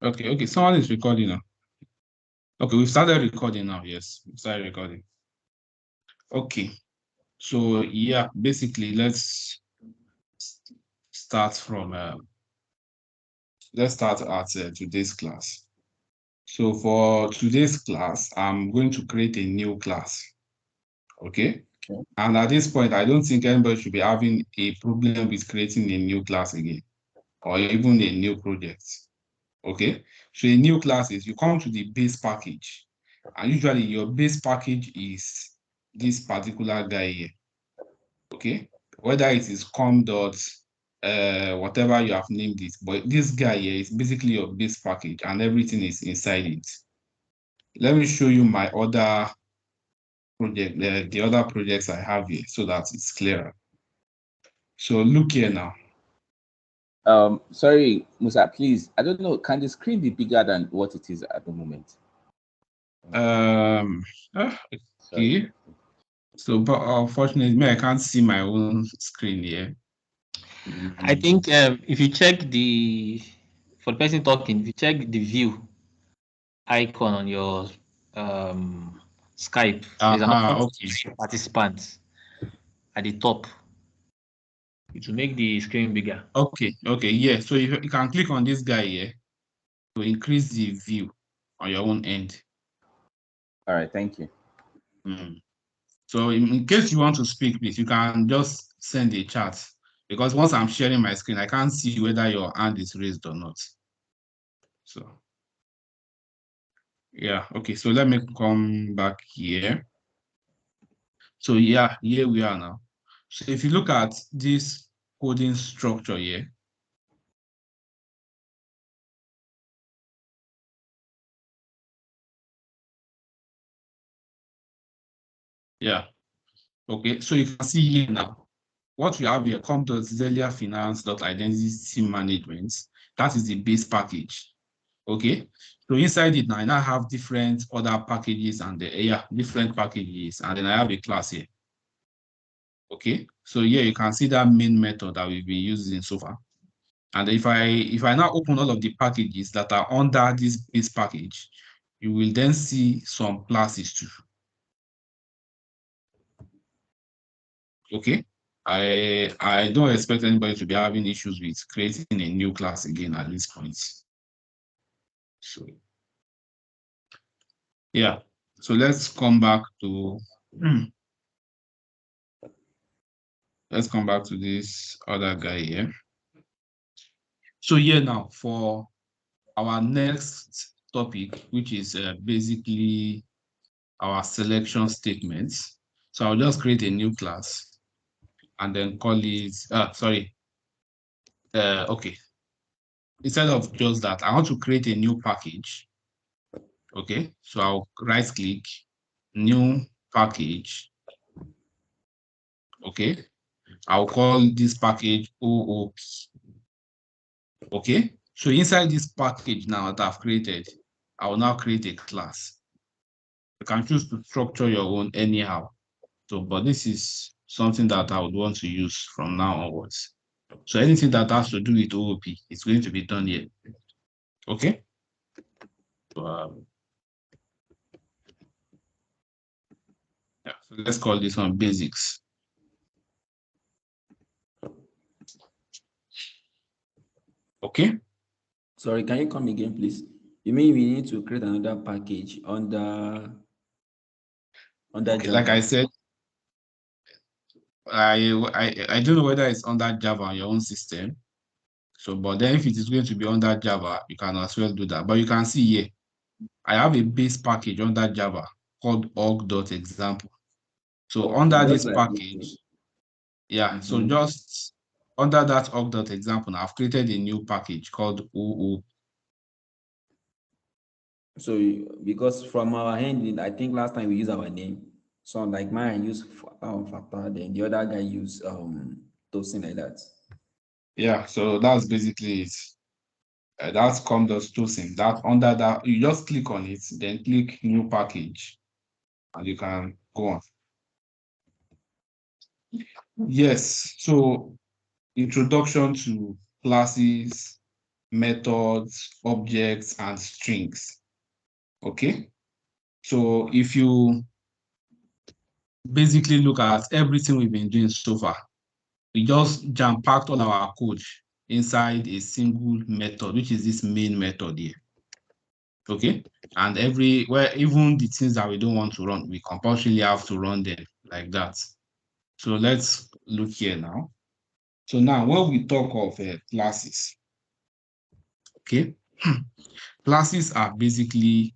Okay. Someone is recording now. Okay, we've started recording now. Yes, we started recording. Okay. So yeah, basically, let's start from let's start at today's class. So for today's class, I'm going to create a new class. Okay. Okay. And at this point, I don't think anybody should be having a problem with creating a new class again, or even a new project. Okay. So a new class is you come to the base package, and usually your base package is this particular guy here. Okay. Whether it is com dot whatever you have named it, but this guy here is basically your base package and everything is inside it. Let me show you my other project, the other projects I have here so that it's clearer. So look here now. Sorry, Musa, please. I don't know. Can the screen be bigger than what it is at the moment? Um, okay. Sorry. So, but unfortunately, I can't see my own screen here. I think if you check for the person talking, if you check the view icon on your Skype, there's an option Okay. to see participants at the top. It will make the screen bigger. Okay. Yeah. So you can click on this guy here to increase the view on your own end. All right. Thank you. So in case you want to speak, please, you can just send a chat because once I'm sharing my screen, I can't see whether your hand is raised or not. So, yeah, okay. So let me come back here. So yeah, here we are now. So if you look at this coding structure here, yeah, okay. So you can see here now, what we have here, com.zelia finance.identity management. That is the base package. Okay, so inside it now, I now have different other packages and different packages, and then I have a class here. Okay, so here you can see that main method that we've been using so far. And if I now open all of the packages that are under this base package, you will then see some classes too. Okay, I don't expect anybody to be having issues with creating a new class again at this point. So yeah, so let's come back to let's come back to this other guy here. So here now for our next topic, which is basically our selection statements. So I'll just create a new class and then call it, okay. Instead of just that, I want to create a new package. Okay, so I'll right click, new package. Okay, I'll call this package OOP. Okay, so inside this package now that I've created, I will now create a class. You can choose to structure your own anyhow. So, but this is something that I would want to use from now onwards. So anything that has to do with OOP is going to be done here. Okay. So, yeah, so let's call this one basics. Okay. Sorry, can you come again, please? You mean we need to create another package under Okay, Java? like I said, I don't know whether it's under Java on your own system. So, but then if it is going to be under Java, you can as well do that. But you can see here, I have a base package under Java called org.example. So under Just this like package, yeah, so just under that org.example, I've created a new package called OOP. So because from our end, I think last time we used our name. So like mine use Fatah, then the other guy use Tosin like that. Yeah, so that's basically it. That's com.tosin. That under that, you just click on it, then click new package, and you can go on. Yes, so introduction to classes methods, objects, and strings. Okay, so if you basically look at everything we've been doing so far, we just jam-packed all our code inside a single method, which is this main method here. Okay, and even the things that we don't want to run, we compulsorily have to run them like that. So let's look here now. So now when we talk of classes, okay, classes are basically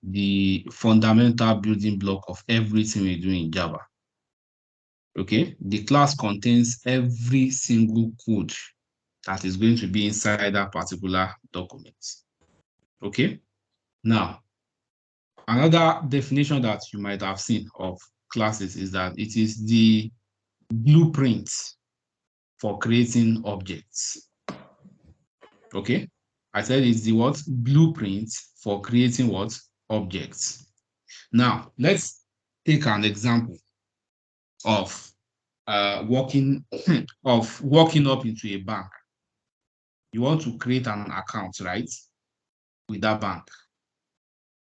the fundamental building block of everything we do in Java. Okay, the class contains every single code that is going to be inside that particular document. Okay, now another definition that you might have seen of classes is that it is the blueprint for creating objects. Okay, I said it's the what? Blueprint for creating what? Objects. Now, let's take an example of walking up into a bank. You want to create an account, right? With that bank.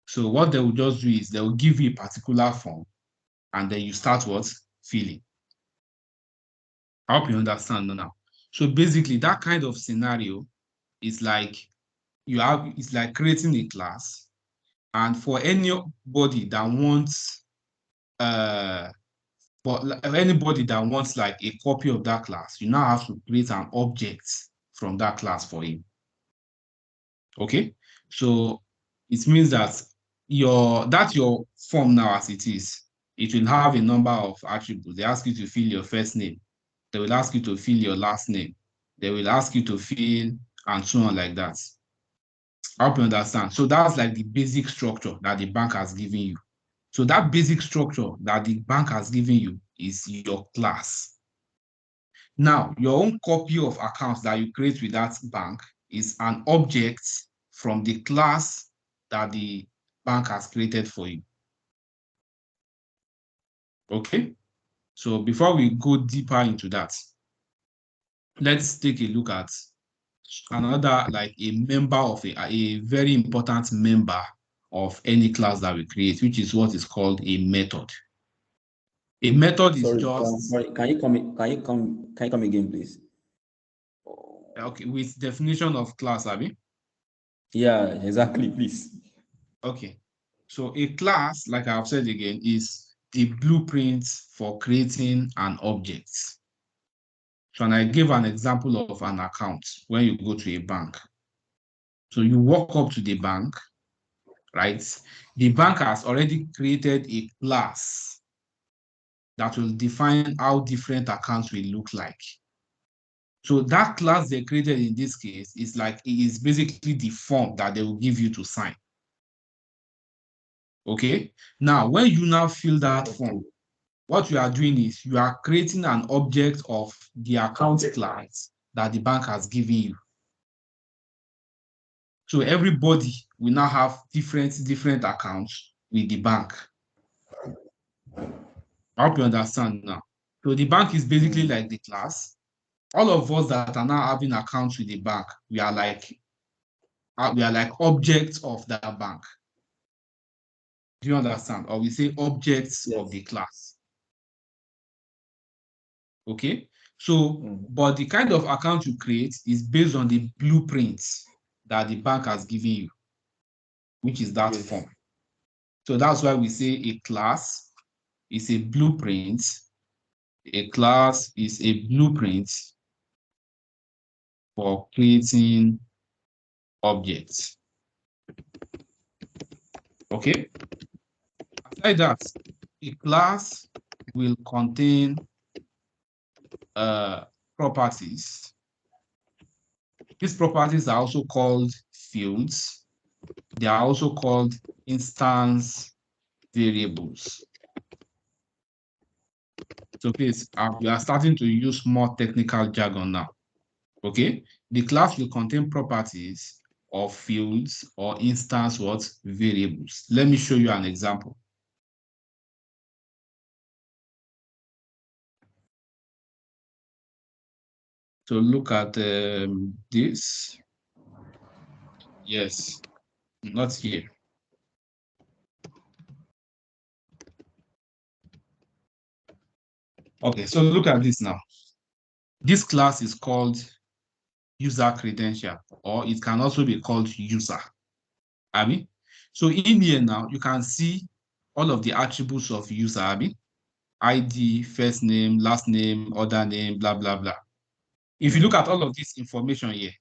So what they will just do is they will give you a particular form and then you start what? Filling. I hope you understand now. So basically that kind of scenario is like it's like creating a class, and for anybody that wants like a copy of that class, you now have to create an object from that class for him. Okay, so it means that your form now as it is, it will have a number of attributes. They ask you to fill your first name, they will ask you to fill your last name, they will ask you to fill, and so on like that. I hope you understand. So that's like the basic structure that the bank has given you. So that basic structure that the bank has given you is your class. Now, your own copy of accounts that you create with that bank is an object from the class that the bank has created for you. Okay? So before we go deeper into that, let's take a look at another, like a member of a very important member of any class that we create, which is what is called a method. A method is just... Sorry, can you come again, please? Okay, with definition of class, Abi? Yeah, exactly, please. Okay, so a class, like I've said again, is the blueprint for creating an object. So, and I gave an example of an account when you go to a bank. So you walk up to the bank, right? The bank has already created a class that will define how different accounts will look like. So that class they created in this case is basically the form that they will give you to sign. Okay, now when you now fill that form, what you are doing is you are creating an object of the account class that the bank has given you. So everybody will now have different accounts with the bank. I hope you understand now. So the bank is basically like the class. All of us that are now having accounts with the bank, we are like objects of that bank. Do you understand? Or we say objects of the class. Okay, so but the kind of account you create is based on the blueprint that the bank has given you, which is that form. So that's why we say a class is a blueprint. A class is a blueprint for creating objects. Okay, aside that, a class will contain properties. These properties are also called fields. They are also called instance variables. So please, we are starting to use more technical jargon now. Okay, the class will contain properties of fields or instance variables. Let me show you an example. So look at this. Yes, not here. Okay, so look at this now. This class is called user credential, or it can also be called user. Abi? So in here now, you can see all of the attributes of user, Abi. ID, first name, last name, other name, blah, blah, blah. If you look at all of this information here,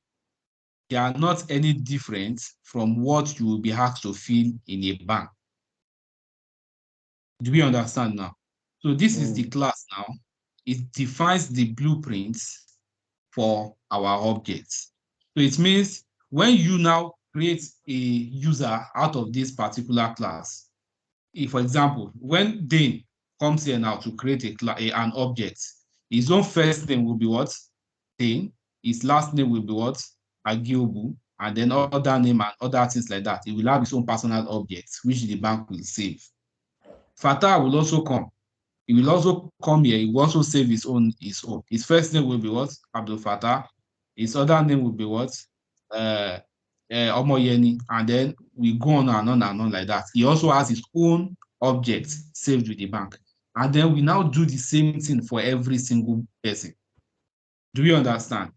they are not any different from what you will be asked to fill in a bank. Do we understand now? So this is the class now. It defines the blueprints for our objects. So it means when you now create a user out of this particular class, if, for example, when Dane comes here now to create an object, his own first name will be what? Dane. His last name will be what? Agiobu. And then other name and other things like that. He will have his own personal objects, which the bank will save. Fatah will also come. He will also come here. He will also save his own. His first name will be what? Abdul Fatah. His other name will be what? Omoyeni. And then we go on and on and on like that. He also has his own object saved with the bank. And then we now do the same thing for every single person. Do you understand?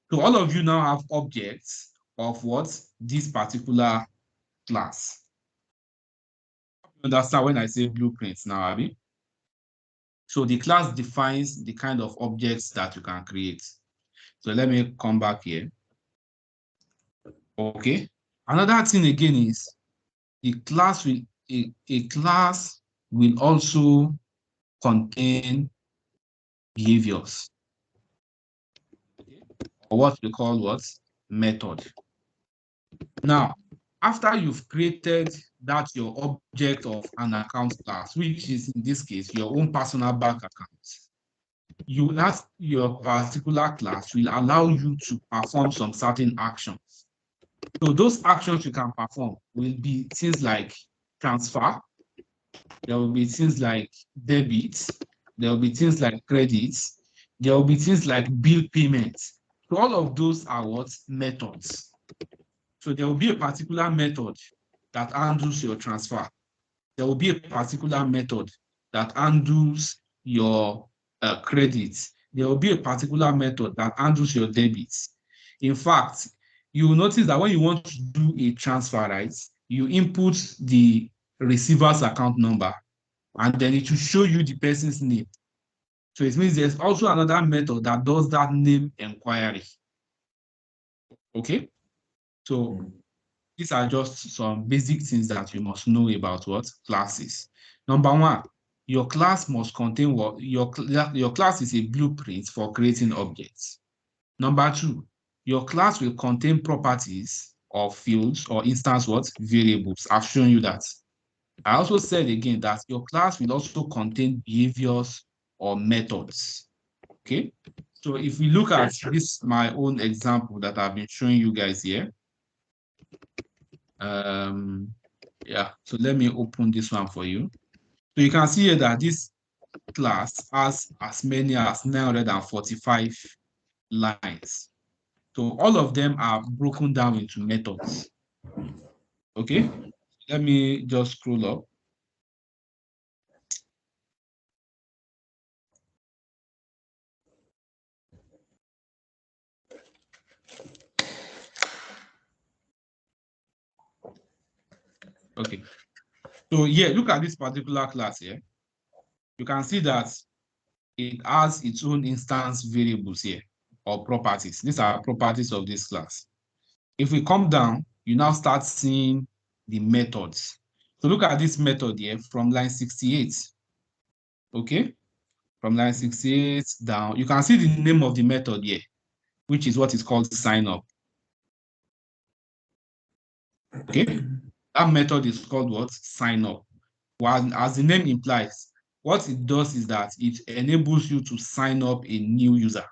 So all of you now have objects of what? This particular class. You understand when I say blueprints now, Abi? So the class defines the kind of objects that you can create. So let me come back here. Okay. Another thing again is the class will a class will also contain behaviors, or what we call what? Method. Now, after you've created that your object of an account class, which is in this case your own personal bank account, your particular class will allow you to perform some certain actions. So those actions you can perform will be things like transfer. There will be things like debit. There will be things like credits. There will be things like bill payments. So all of those are what? Methods. So there will be a particular method that handles your transfer. There will be a particular method that handles your credits. There will be a particular method that handles your debits. In fact, you will notice that when you want to do a transfer, right, you input the receiver's account number, and then it will show you the person's name. So it means there's also another method that does that name inquiry. Okay? So these are just some basic things that you must know about what classes. Number one, your class must contain what? Your class is a blueprint for creating objects. Number two, your class will contain properties of fields or instance what? Variables. I've shown you that. I also said again that your class will also contain behaviors or methods. Okay? So if we look at this, my own example that I've been showing you guys here. Yeah, so let me open this one for you. So you can see here that this class has as many as 945 lines. So all of them are broken down into methods. Okay, let me just scroll up. Okay, so yeah, look at this particular class here. You can see that it has its own instance variables here, or properties. These are properties of this class. If we come down, you now start seeing the methods. So look at this method here from line 68. Okay, from line 68 down, you can see the name of the method here, which is what is called sign up. Okay, that method is called what? Sign up. Well, as the name implies, what it does is that it enables you to sign up a new user.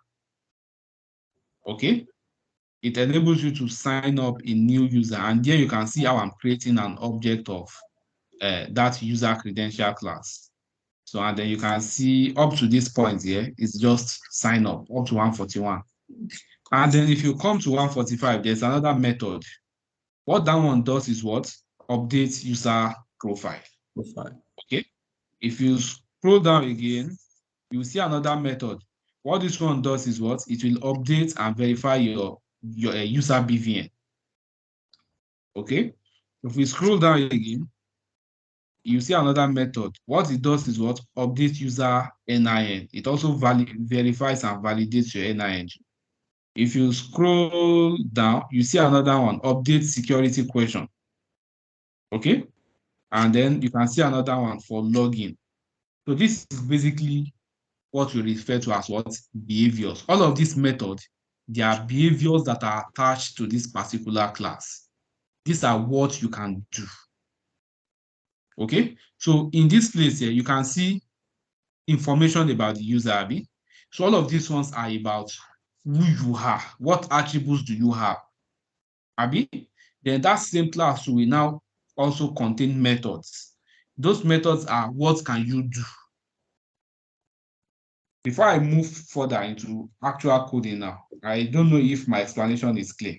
Okay, it enables you to sign up a new user, and here you can see how I'm creating an object of that user credential class. So, and then you can see up to this point here, it's just sign up to 141. And then if you come to 145, there's another method. What that one does is what? Update user profile. Okay. If you scroll down again, you see another method. What this one does is what? It will update and verify your user BVN. Okay. If we scroll down again, you see another method. What it does is what? Update user NIN. It also verifies and validates your NIN. If you scroll down, you see another one, update security question. Okay. And then you can see another one for login. So this is basically what we refer to as what? Behaviors. All of these methods, they are behaviors that are attached to this particular class. These are what you can do. Okay. So in this place here, you can see information about the user, Abi. So all of these ones are about who you are. What attributes do you have? Abi? Then that same class will now also contain methods. Those methods are what can you do? Before I move further into actual coding now, I don't know if my explanation is clear.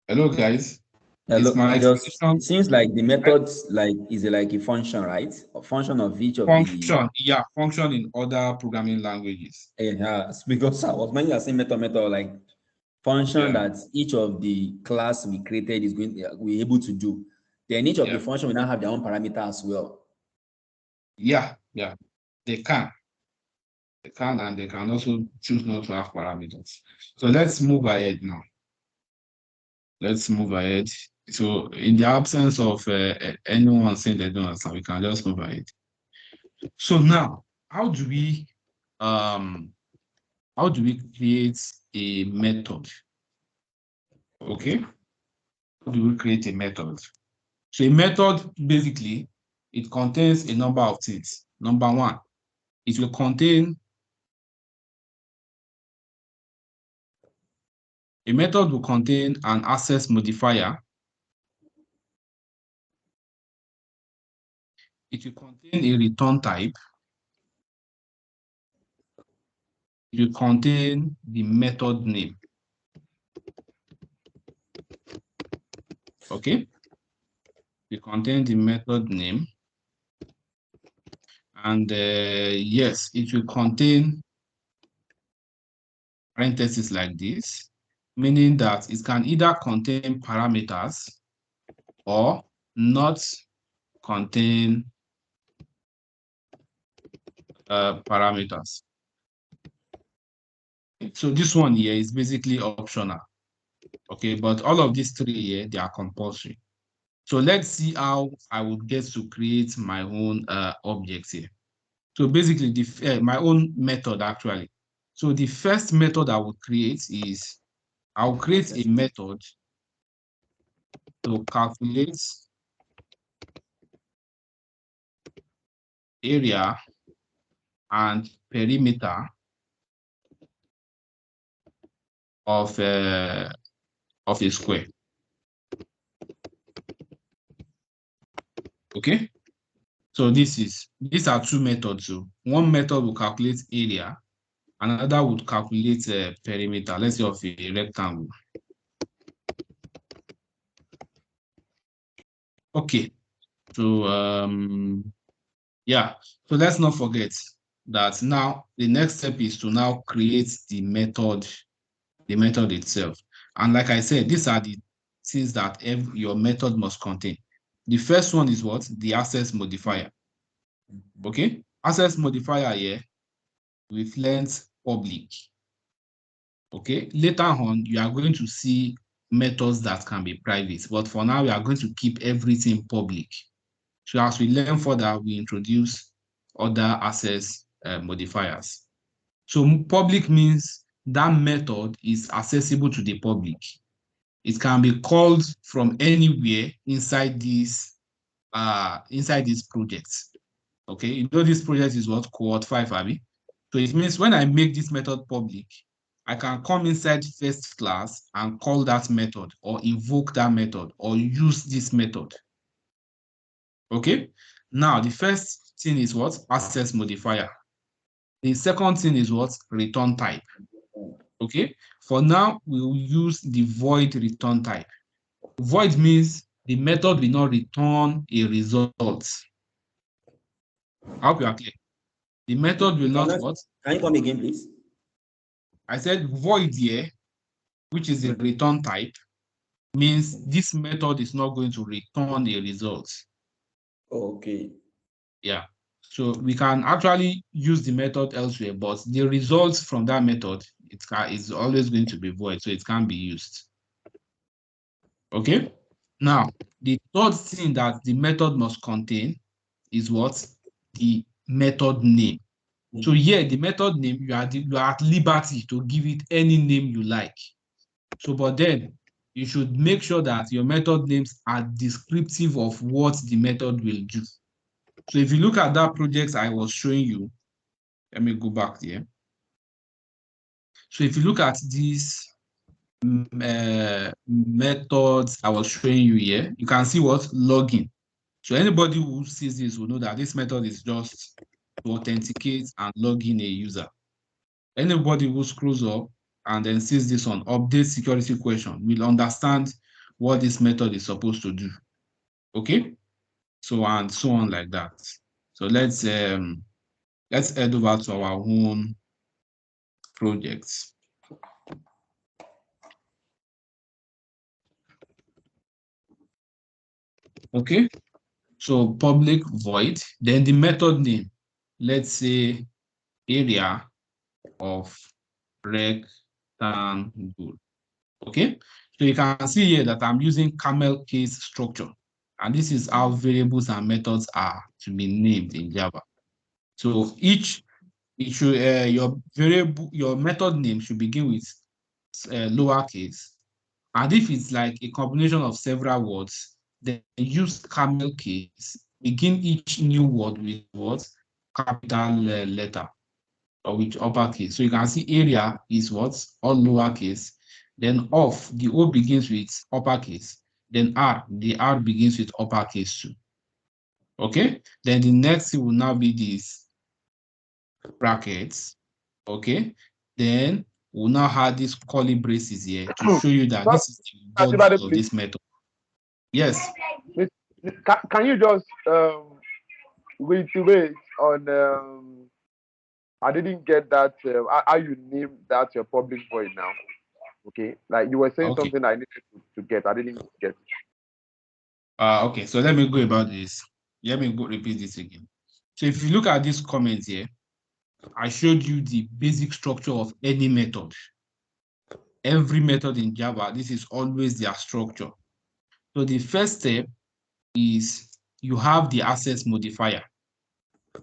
Hello, guys. Hello, Is my just explanation seems like the methods is like a function, right? A function of each of function? Yeah, function in other programming languages. Yeah, because I was when you are saying method, like function that each of the class we created is going we're able to do. Then each of the function will now have their own parameter as well. Yeah, they can. They can, and they can also choose not to have parameters. So let's move ahead now. Let's move ahead. So in the absence of anyone saying they don't understand, we can just move ahead. So now, how do we create a method? Okay, how do we create a method? So a method, basically, it contains a number of things. Number one, it will contain a method will contain an access modifier. It will contain a return type. It will contain the method name. Okay? It contains the method name. And yes, it will contain parentheses like this, meaning that it can either contain parameters or not contain parameters. So this one here is basically optional. Okay, but all of these three here, they are compulsory. So let's see how I would get to create my own objects here. So basically, my own method actually. So the first method I would create is, I'll create a method to calculate area and perimeter of a square. Okay, so these are two methods. So one method will calculate area, another would calculate perimeter. Let's say of a rectangle. Okay, so yeah, so let's not forget that now the next step is to now create the method itself. And like I said, these are the things that your method must contain. The first one is what? The access modifier. Okay, access modifier here, we've learned public. Okay, later on, you are going to see methods that can be private, but for now, we are going to keep everything public. So as we learn further, we introduce other access modifiers. So public means that method is accessible to the public. It can be called from anywhere inside these projects. Okay, you know this project is what? Cohort 5, Abi. So it means when I make this method public, I can come inside first class and call that method or invoke that method or use this method. Okay, now the first thing is what? Access modifier. The second thing is what? Return type. Okay. For now, we will use the void return type. Void means the method will not return a result. I hope you are clear. The method will not what? Can you come again, please? I said void here, which is the return type, means this method is not going to return a result. Okay. Yeah. So we can actually use the method elsewhere, but the results from that method, is always going to be void, so it can't be used. Okay. Now, the third thing that the method must contain is what? The method name. So here, the method name, you are at liberty to give it any name you like. So, but then you should make sure that your method names are descriptive of what the method will do. So if you look at that project I was showing you, let me go back there. So if you look at these methods I was showing you here, you can see what? Login. So anybody who sees this will know that this method is just to authenticate and log in a user. Anybody who scrolls up and then sees this on update security question will understand what this method is supposed to do. Okay? So and so on like that. So let's head over to our own projects. Okay, so public void, then the method name, let's say area of rectangle. Okay, so you can see here that I'm using camel case structure, and this is how variables and methods are to be named in Java. So your method name should begin with lowercase, and if it's like a combination of several words, then use camel case. Begin each new word with what? Capital letter or with uppercase. So you can see area is what? All lowercase. Then off, the O begins with uppercase. Then R, the R begins with uppercase too. Okay? Then the next thing will now be this brackets. Okay? Then we'll now have these curly braces here to show you that this is the body of this method. Yes. Can you just reiterate on I didn't get that how you name that your public void now? Okay, like you were saying something I needed to get. I didn't get it. Okay, so let me go about this. Let me go repeat this again. So if you look at these comments here, I showed you the basic structure of any method. Every method in Java, this is always their structure. So the first step is you have the access modifier.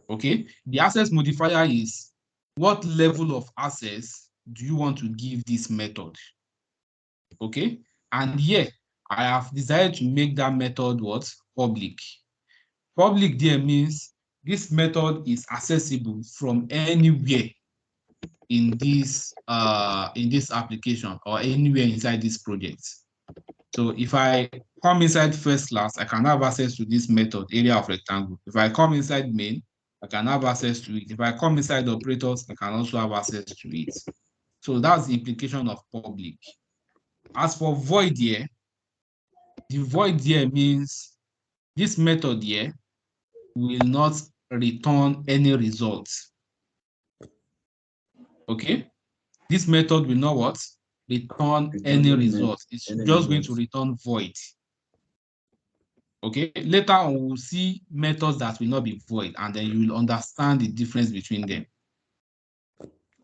Okay, the access modifier is what level of access do you want to give this method? Okay, and here I have decided to make that method what? Public. Public there means this method is accessible from anywhere in this application or anywhere inside this project. So if I come inside first class, I can have access to this method, area of rectangle. If I come inside main, I can have access to it. If I come inside operators, I can also have access to it. So that's the implication of public. As for void here, the void here means this method here will not return any results. Okay? This method will not what? Return any results. It's just going to return void. Okay, later on we'll see methods that will not be void, and then you will understand the difference between them.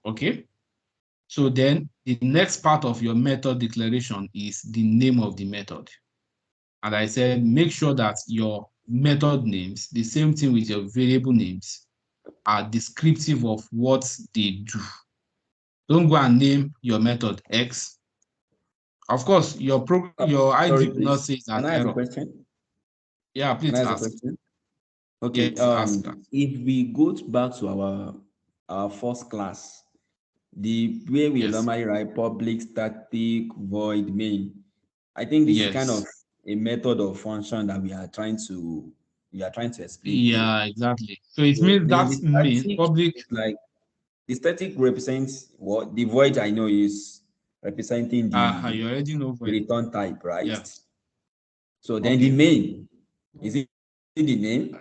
Okay, so then the next part of your method declaration is the name of the method. And I said, make sure that your method names, the same thing with your variable names, are descriptive of what they do. Don't go and name your method X. Of course, your ID will not say it's an error. Can I ask a question? Yeah, please ask. Okay, yes, if we go back to our first class, the way we normally write public, static, void, main, I think this is kind of a method or function that we are trying to you are trying to explain. Yeah, exactly. So it means Then that's the main static public. is like the static represents what the void I know is representing You already know the when. return type, right? Yeah. So then the Okay. main is it the name?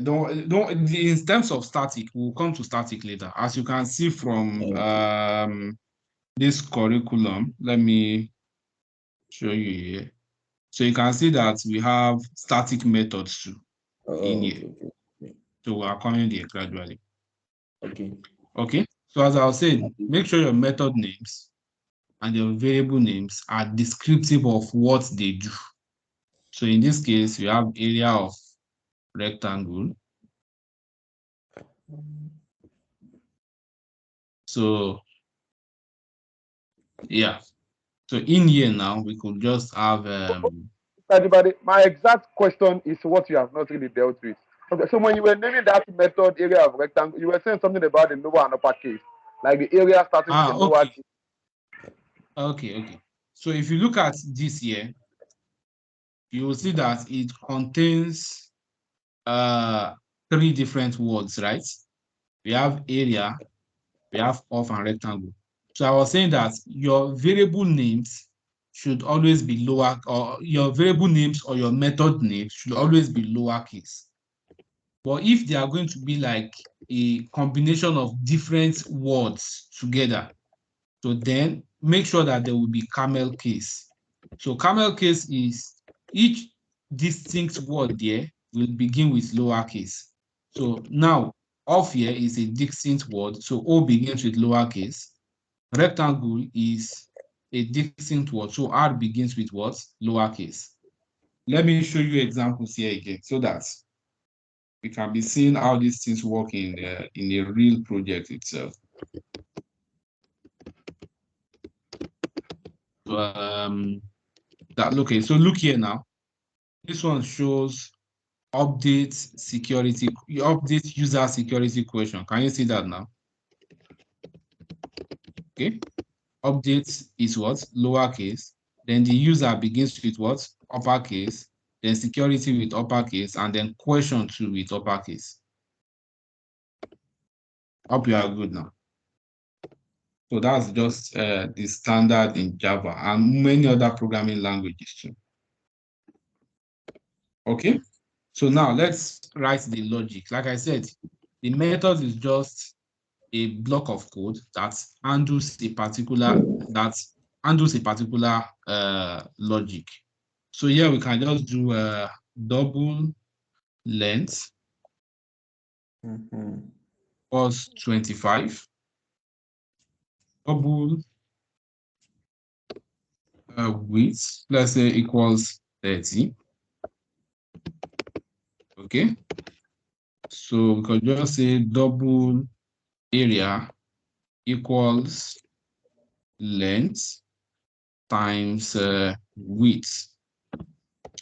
Don't in terms of static, we'll come to static later. As you can see from this curriculum, let me show you here. So you can see that we have static methods too in here. Okay. So we are coming there gradually. Okay. Okay. So as I was saying, make sure your method names and your variable names are descriptive of what they do. So in this case, you have area of rectangle. So yeah. So in here now, we could just have Everybody, my exact question is what you have not really dealt with. Okay, so when you were naming that method area of rectangle, you were saying something about the lower and upper case, like the area starting with the lower okay. case. Okay. So if you look at this here, you will see that it contains 3 different words, right? We have area, we have off and rectangle. So I was saying that your variable names should always be lower, or your variable names or your method names should always be lowercase. But if they are going to be like a combination of different words together, so then make sure that there will be camel case. So camel case is each distinct word there will begin with lowercase. So now off here is a distinct word, so O begins with lowercase. Rectangle is a distinct word, so R begins with what? Lowercase. Let me show you examples here again so that we can be seeing how these things work in a real project itself. Okay, so look here now. This one shows update user security question. Can you see that now? Okay. Update is what? Lowercase. Then the user begins with what? Uppercase. Then security with uppercase, and then question too with uppercase. Hope you are good now. So that's just the standard in Java and many other programming languages too. Okay, so now let's write the logic. Like I said, the method is just a block of code that handles a particular logic. So here we can just do a double length plus 25, double width, let's say equals 30. Okay, so we could just say double area equals length times width.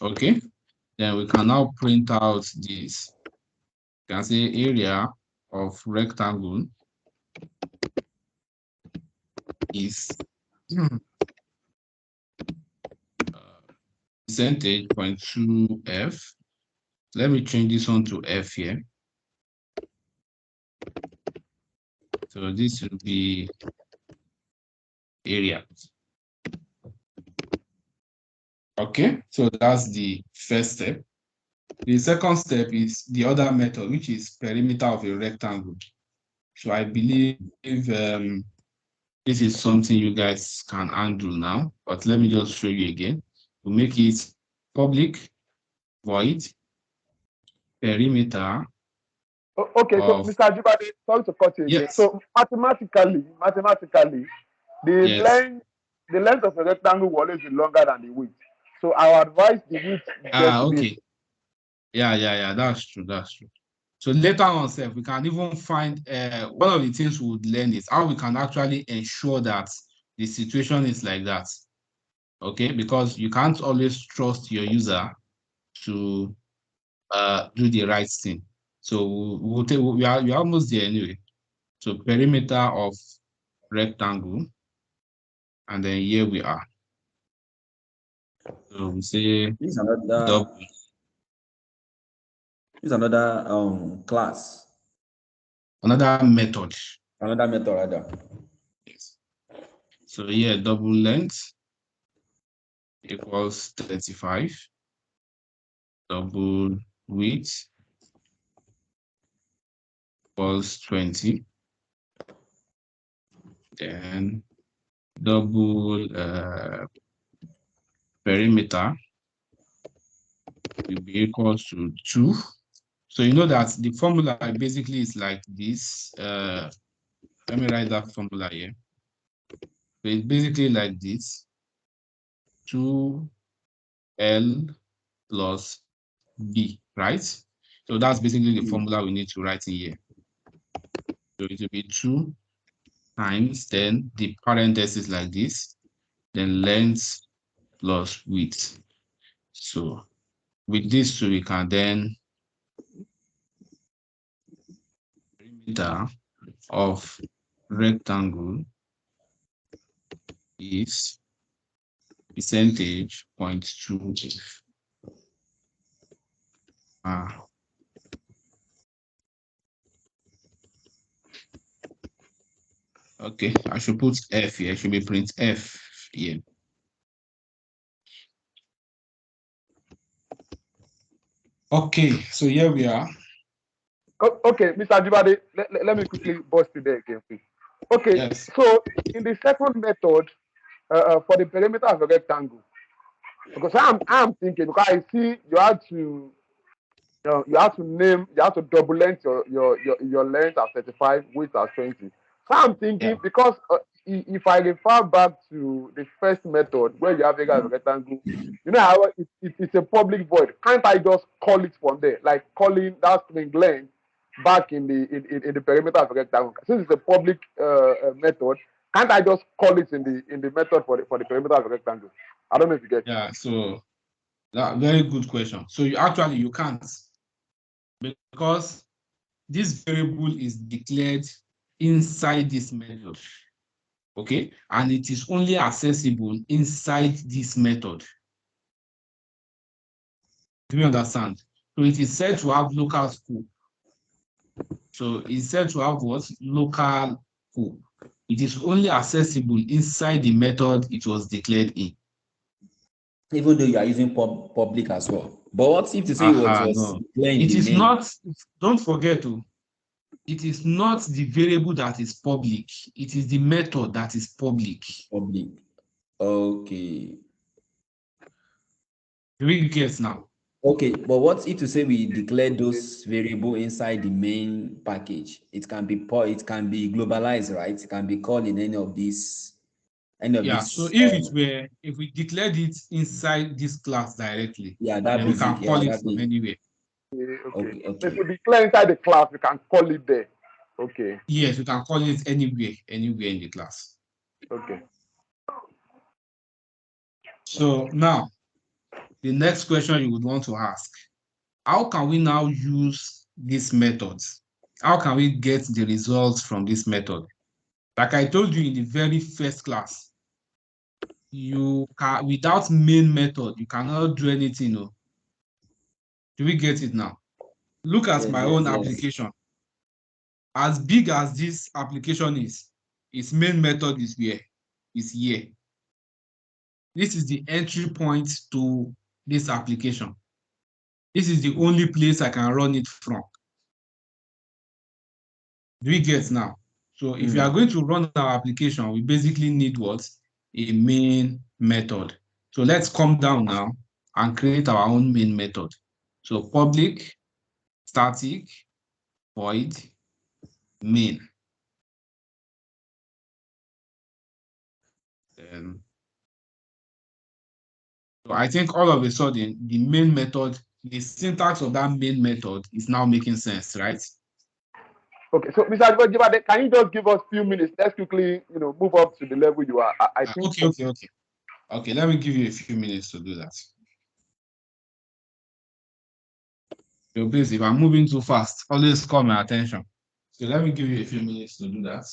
Okay, then we can now print out this. You can say area of rectangle is percentage 0.2f. Let me change this one to f here. So this will be area. Okay, so that's the first step. The second step is the other method, which is perimeter of a rectangle. So I believe this is something you guys can handle now, but let me just show you again. We'll make it public void perimeter. Okay, so Mr. Ajibade, sorry to cut you again. Yes. So mathematically, Yes. the length of a rectangle will always be longer than the width. So I would advise the width just to Okay. be. Yeah, that's true. So later on, we can even find one of the things we would learn is how we can actually ensure that the situation is like that. Okay, because you can't always trust your user to do the right thing. So we are almost there anyway. So perimeter of rectangle, and then here we are. So we say double. Use another class. Another method. Another method rather. Yes. So here, double length equals 35. Double width equals 20. Then double perimeter will be equals to 2. So you know that the formula basically is like this. Let me write that formula here. So it's basically like this. 2L plus B, right? So that's basically the formula we need to write in here. So it will be 2 times then the parenthesis like this, then length plus width. So with this two, we can then perimeter of rectangle is percentage 0.2. Okay, I should put F here. I should be print F here. Okay, so here we are. Okay, Mr. Ajibade, let me quickly bust it there again, please. Okay, Yes. so in the second method, for the perimeter of a rectangle, because I'm thinking, because I see you have to double length your length as 35, width as 20. So I'm thinking, Yeah. because if I refer back to the first method where you have a rectangle, you know how it's a public void. Can't I just call it from there, like calling that string length back in the perimeter of a rectangle? Since it's a public method, can't I just call it in the method for the perimeter of a rectangle? I don't know if you get it. Yeah, so that very good question. So you can't, because this variable is declared inside this method. Okay, and it is only accessible inside this method. Do you understand? So it is said to have local scope. So it's said to have what? Local scope. It is only accessible inside the method it was declared in. Even though you are using public as well. But what if to say what was No. declared in It the is main? not, don't forget to, it is not the variable that is public. It is the method that is public. Public. Okay. Do we get now? Okay, but what if to say we declare those variable inside the main package? It can be globalized, right? It can be called in any of these. Yeah, so if we declared it inside this class directly, yeah, that then we basic, can yeah, call it that from big. anywhere. Okay. Okay. If we declare inside the class, we can call it there. Okay. Yes, we can call it anywhere in the class. Okay. So now, the next question you would want to ask, how can we now use these methods? How can we get the results from this method? Like I told you in the very first class, you can, without main method, you cannot do anything. No. Do we get it now? Look at my own application. As big as this application is, its main method is where? Is here. This is the entry point to this application. This is the only place I can run it from. Do we get now? So if you are going to run our application, we basically need what? A main method. So let's come down now and create our own main method. So public, static, void, main. So I think all of a sudden, the main method, the syntax of that main method is now making sense, right? Okay, so Mr. Ajibade, can you just give us a few minutes? Let's quickly, move up to the level you are. I think. Okay, let me give you a few minutes to do that. So please, if I'm moving too fast, always call my attention. So let me give you a few minutes to do that.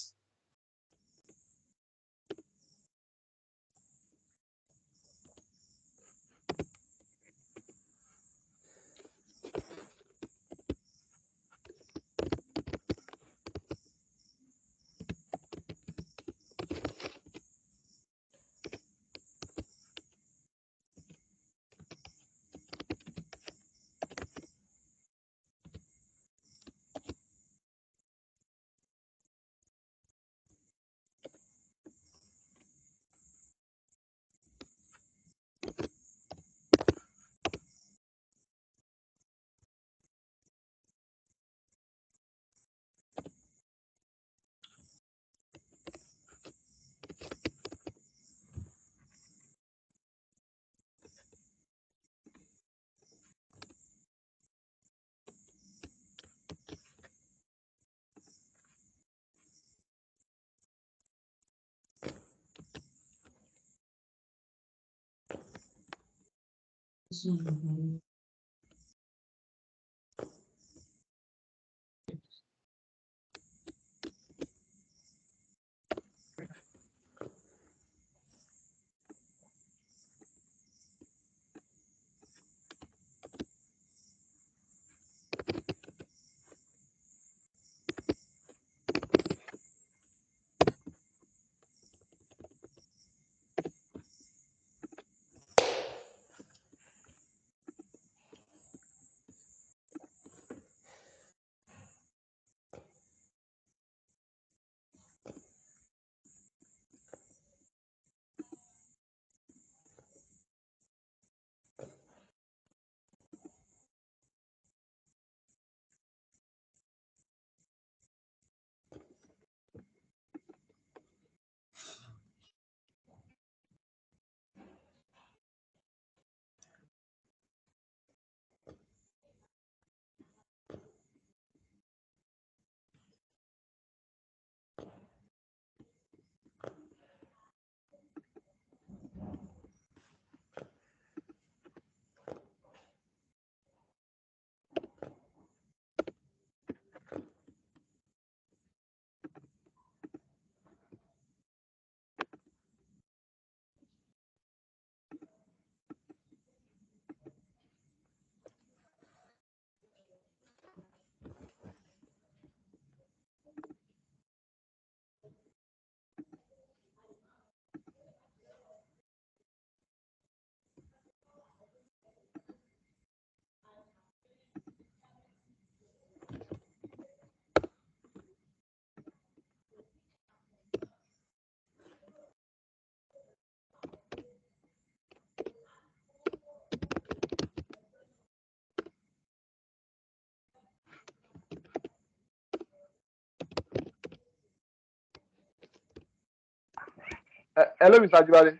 Hello, Mr. Ajibade.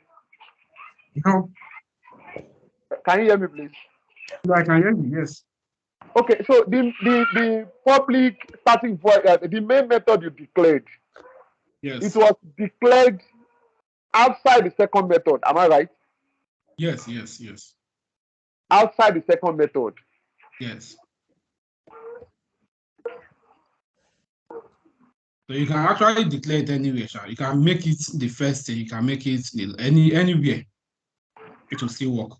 No, Can you hear me, please? I can hear you. Yes. Okay, so the public starting void, the main method you declared, Yes. it was declared outside the second method. Am I right? Yes, yes, yes, Outside the second method. yes. So you can actually declare it anywhere, sha. You can make it the first thing, you can make it anywhere. It will still work.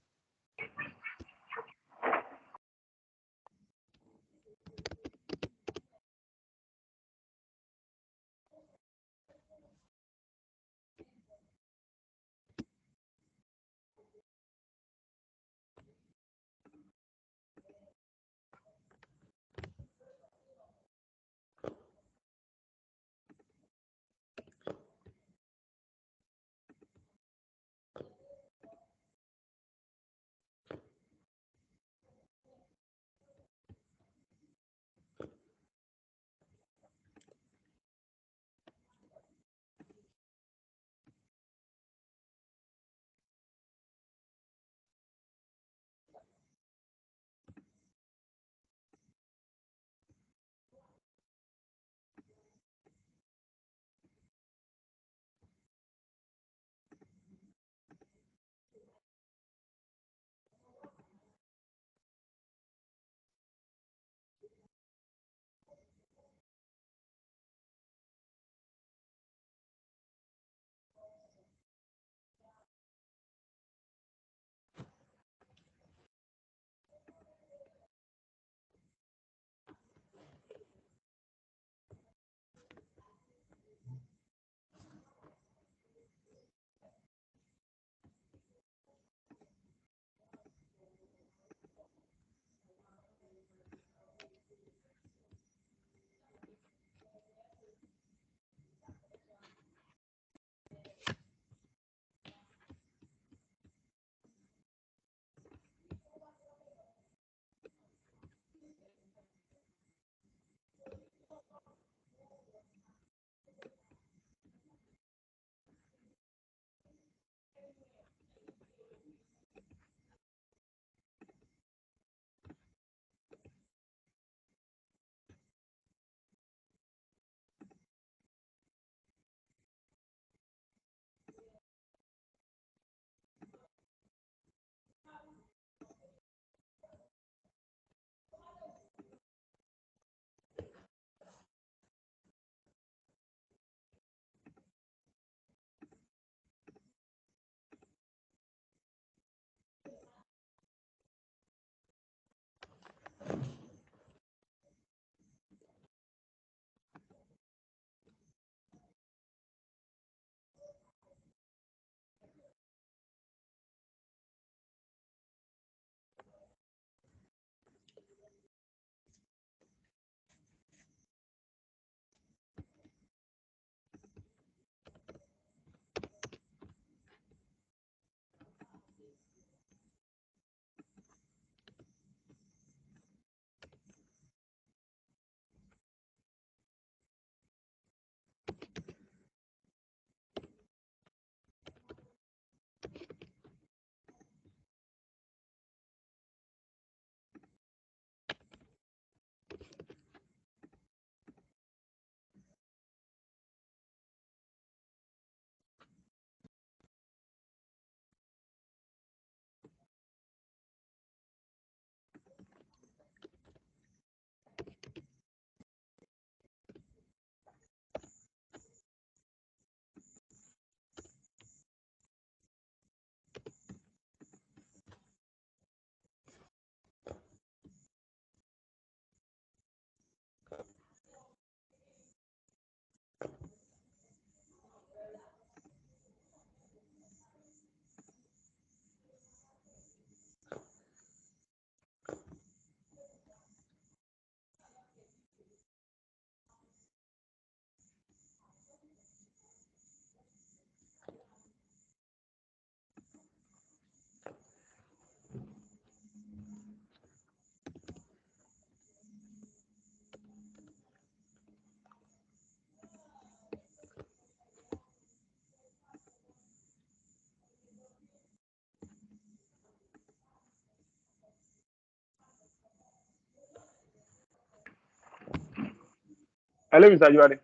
Hello, Mr. Juade.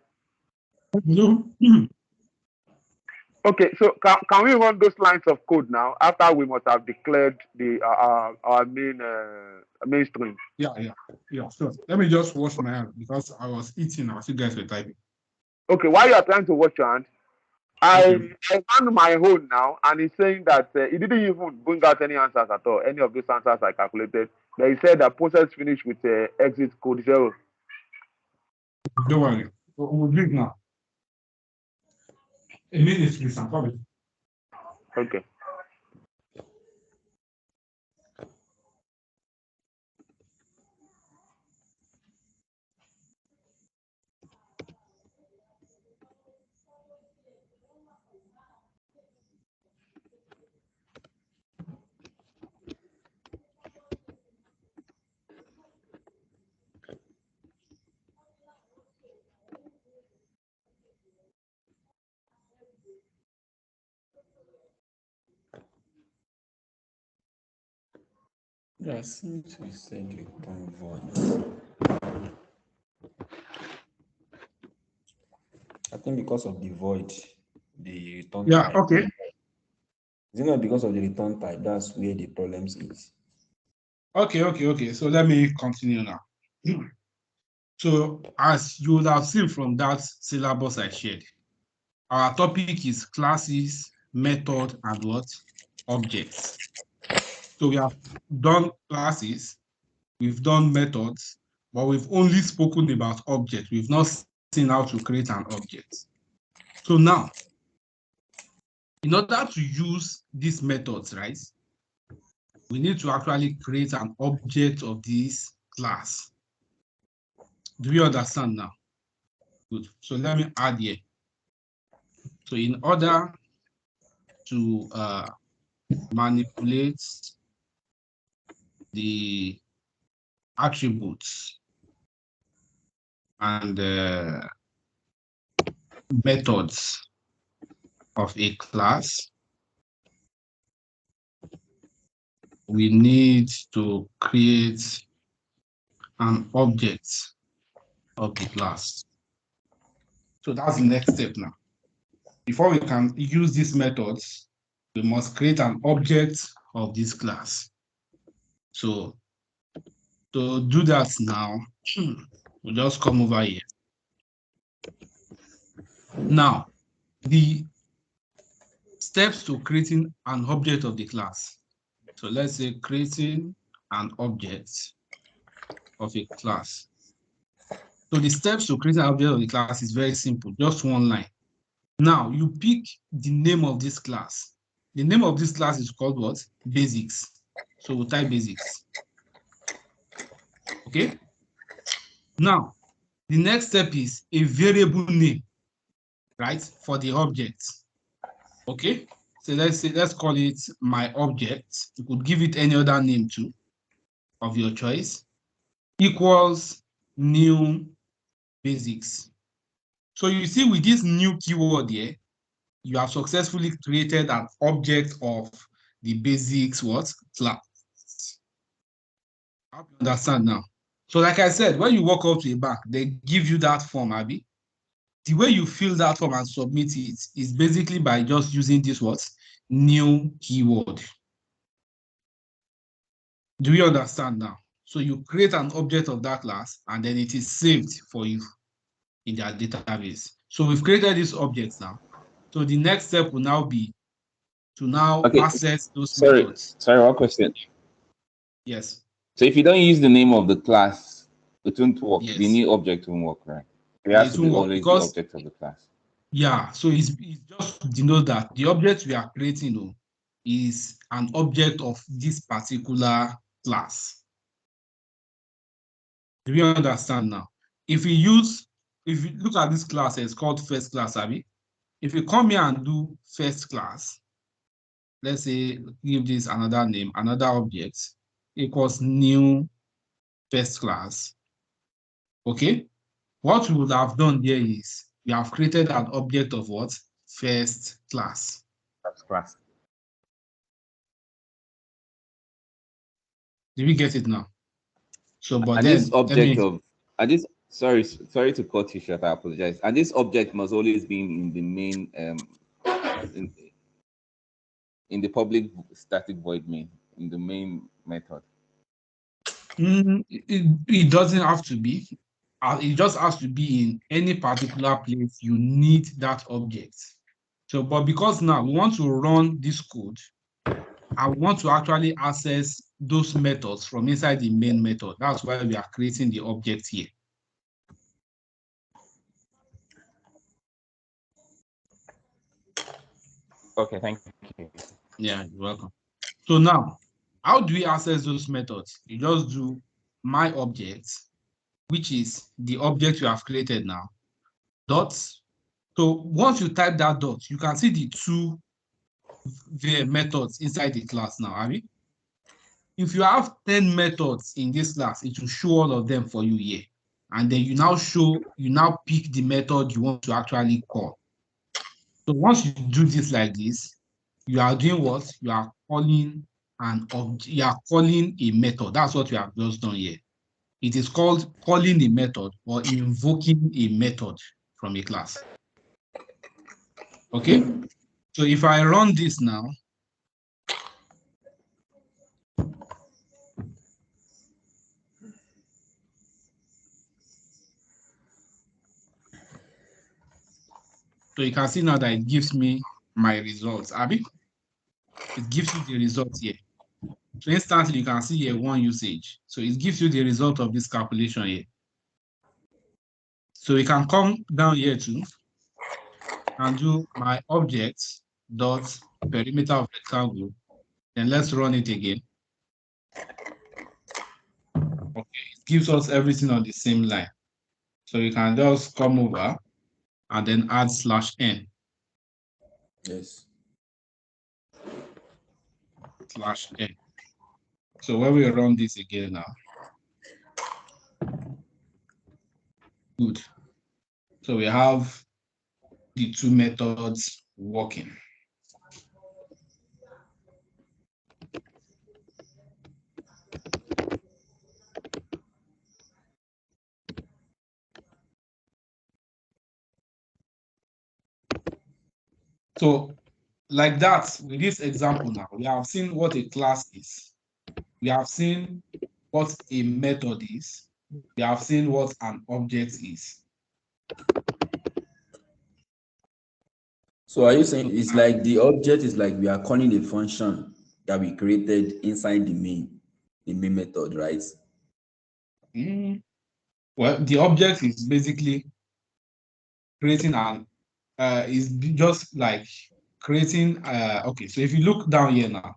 No. Okay, so can we run those lines of code now after we must have declared the our mainstream? Yeah. Sure. Let me just wash my hands because I was eating as you guys were typing. Okay, while you are trying to wash your hands, Okay. I found my own now, and he's saying that he didn't even bring out any answers at all, any of these answers I calculated. But he said that process finished with exit code 0. Don't worry. We'll drink now. A minute, please. I'm coming. Okay. Yeah, seems to say return void. I think because of the void, the return Yeah. type. Okay. Is it not because of the return type? That's where the problems is. Okay. So let me continue now. So as you would have seen from that syllabus I shared, our topic is classes, method, and what? Objects. So we have done classes, we've done methods, but we've only spoken about objects. We've not seen how to create an object. So now, in order to use these methods, right, we need to actually create an object of this class. Do we understand now? Good. So let me add here. So in order to manipulate the attributes and methods of a class, we need to create an object of the class. So that's the next step now. Before we can use these methods, we must create an object of this class. So to do that now, we'll just come over here. Now, the steps to creating an object of the class. So let's say creating an object of a class. So the steps to create an object of the class is very simple, just one line. Now you pick the name of this class. The name of this class is called what? Basics. So we'll type basics. Okay. Now, the next step is a variable name, right, for the object. Okay. So let's call it my object. You could give it any other name too, of your choice. Equals new basics. So you see with this new keyword here, you have successfully created an object of the basics what? Class. I hope you understand now. So like I said, when you walk up to a bank, they give you that form, Abby. The way you fill that form and submit it is basically by just using this what? New keyword. Do you understand now? So you create an object of that class and then it is saved for you in their database. So we've created these objects now. So the next step will now be to now access those methods. Sorry, one question. Yes. So if you don't use the name of the class, it won't work. Yes. The new object won't work, right? It Yeah, has it to be won't work always because- the object of the class. Yeah, so it's just to denote that the object we are creating is an object of this particular class. Do we understand now? If you look at this class, it's called first class, Abby. If you come here and do first class, let's say give this another name, another object, equals new first class. Okay? What we would have done there is we have created an object of what? First class. First class. Did we get it now? So, but And then this object of Sorry to cut you short. I apologize. And this object must always be in the main in the public static void main, in the main method. It doesn't have to be. It just has to be in any particular place you need that object. So, but because now we want to run this code, I want to actually access those methods from inside the main method. That's why we are creating the object here. Okay, thank you. Yeah, you're welcome. So now, how do we access those methods? You just do my object, which is the object you have created now, dots. So once you type that dot, you can see the two methods inside the class now, Abby. If you have 10 methods in this class, it will show all of them for you here. And then you now pick the method you want to actually call. So once you do this like this, you are doing what? You are calling you are calling a method. That's what you have just done here. It is called calling a method or invoking a method from a class. Okay? So if I run this now, so you can see now that it gives me my results, Abby. It gives you the results here. So instantly you can see here one usage. So it gives you the result of this calculation here. So we can come down here too and do my object dot perimeter of rectangle. Then let's run it again. Okay, it gives us everything on the same line. So you can just come over and then add /n. Yes. /n. So when we run this again now, good. So we have the two methods working. So like that, with this example now, we have seen what a class is. We have seen what a method is. We have seen what an object is. So are you saying it's like the object is like we are calling a function that we created inside the main method, right? Well, the object is basically creating is just like creating, okay, so if you look down here now,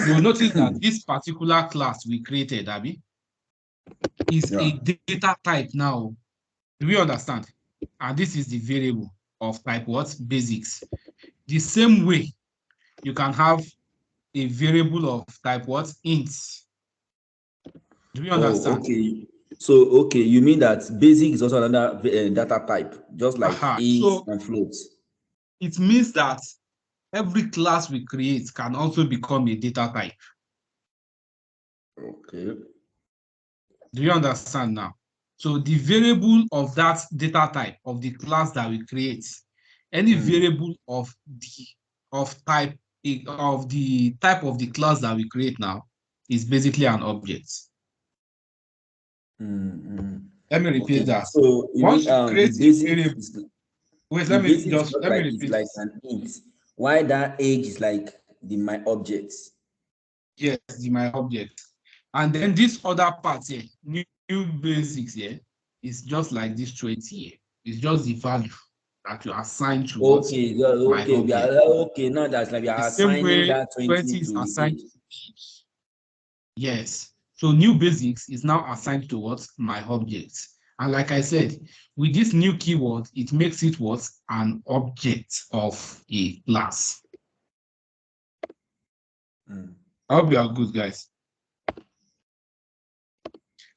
you'll notice that this particular class we created, Abby, is a data type now. Do we understand? And this is the variable of type what? Basics. The same way you can have a variable of type what? Ints. Do we understand? Okay. So, okay, you mean that basic is also another data type, just like ints and floats. It means that every class we create can also become a data type. Okay. Do you understand now? So the variable of that data type of the class that we create, any variable of the type of the class that we create now is basically an object. Let me repeat that. So once you create a variable, wait, let me repeat. It's like an int. Why that age is like my objects? Yes, my object. And then this other part here, new basics here, is just like this 20 here. It's just the value that you assign to okay, okay, now that's like we are assigning that 20 is to assigned to each. Yes. So new basics is now assigned to what? My object. And like I said, with this new keyword, it makes it what? An object of a class. I hope you are good, guys.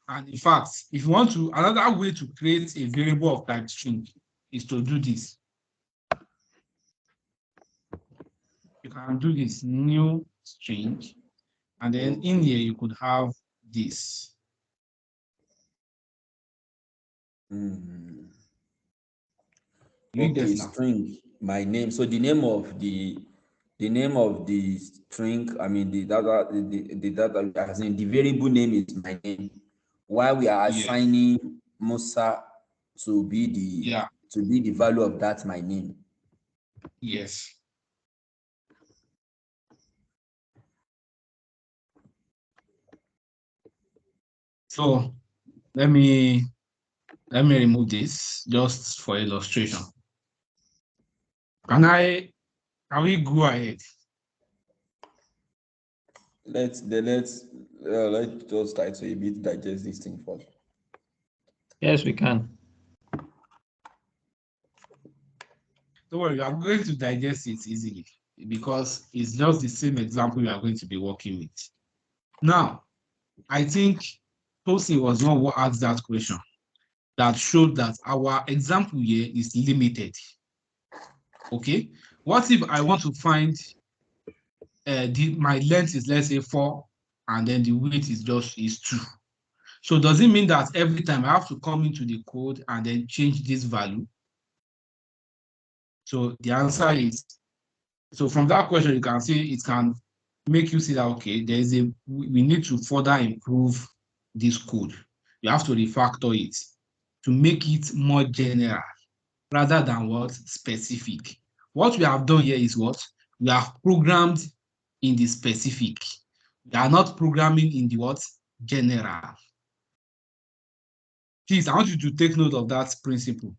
And in fact, if you want to, another way to create a variable of type string is to do this. You can do this new string, and then in here you could have this. You Okay, guess now. string, my name. So the name of the string, I mean the data, the data, as in the variable name is my name. While we are Yes. assigning Musa to be Yeah. the value of that my name. Yes. So let me remove this just for illustration. Can we go ahead? Let's just try to a bit digest this thing first. Yes, we can. Don't worry, I'm going to digest it easily because it's just the same example we are going to be working with. Now, I think Tosin was one who asked that question that showed that our example here is limited. Okay, what if I want to find my length is, let's say, 4 and then the width is 2? So does it mean that every time I have to come into the code and then change this value? So the answer is, so from that question, you can see it can make you see that, okay, we need to further improve this code. You have to refactor it to make it more general rather than what specific. What we have done here is what? We have programmed in the specific. We are not programming in the what? General. Please, I want you to take note of that principle.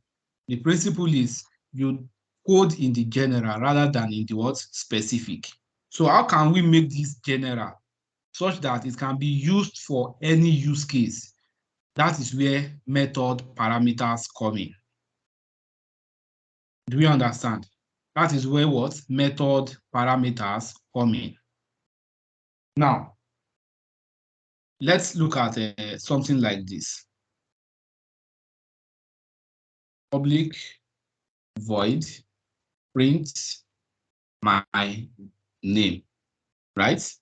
The principle is you code in the general rather than in the what? Specific. So how can we make this general such that it can be used for any use case? That is where method parameters come in. Do we understand? That is where what? Method parameters come in. Now, let's look at something like this. Public void print my name, right?